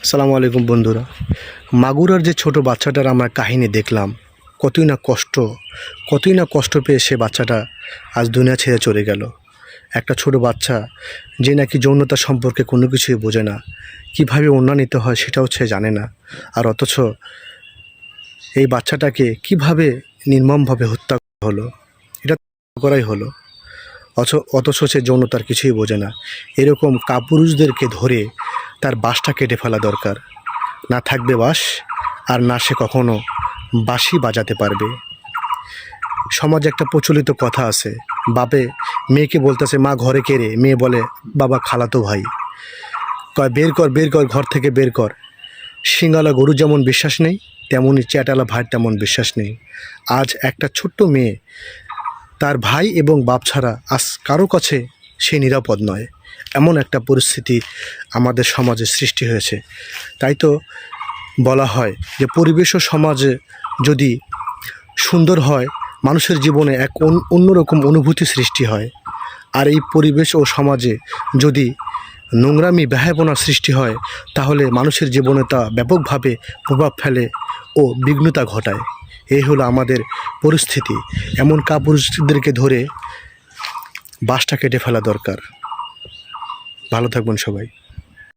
আসসালামু আলাইকুম বন্ধুরা। মাগুরার যে ছোট বাচ্চাটার আমরা কাহিনী দেখলাম, কতই না কষ্ট পেয়ে সে বাচ্চাটা আজ দুনিয়া ছেড়ে চলে গেল। একটা ছোট বাচ্চা যে নাকি যৌনতা সম্পর্কে কোনো কিছুই বোঝে না, কীভাবে অন্যায় নিতে হয় সেটাও সে জানে না। আর অথচ এই বাচ্চাটাকে কিভাবে নির্মমভাবে হত্যা হলো, এটা করাই হলো। অথচ সে যৌনতার কিছুই বোঝে না। এরকম কাপুরুষদেরকে ধরে তার বাঁশটা কেটে ফেলা দরকার। না থাকবে বাঁশ, আর না সে কখনো বাঁশি বাজাতে পারবে। সমাজে একটা প্রচলিত কথা আছে, বাপে মেয়েকে বলতেছে মা ঘরে কে রে, মেয়ে বলে বাবা খালাতো ভাই। কয় বের কর বের কর, ঘর থেকে বের কর। সিংওয়ালা গরু যেমন বিশ্বাস নেই, তেমনই চ্যাটালা ভাইয়ের তেমন বিশ্বাস নেই। আজ একটা ছোট্ট মেয়ে তার ভাই এবং বাপ ছাড়া আজ কারো কাছে সে নিরাপদ নয়। এমন একটা পরিস্থিতি আমাদের সমাজে সৃষ্টি হয়েছে। তাই তো বলা হয় যে পরিবেশ ও সমাজে যদি সুন্দর হয়, মানুষের জীবনে এক অন্যরকম অনুভূতি সৃষ্টি হয়। আর এই পরিবেশ ও সমাজে যদি নোংরামি বেহায়াপনার সৃষ্টি হয়, তাহলে মানুষের জীবনে তা ব্যাপকভাবে প্রভাব ফেলে ও বিঘ্নতা ঘটায়। এই হলো আমাদের পরিস্থিতি। এমন কাপুরুষদেরকে ধরে বাঁশটা কেটে ফেলা দরকার। ভালো থাকবেন সবাই।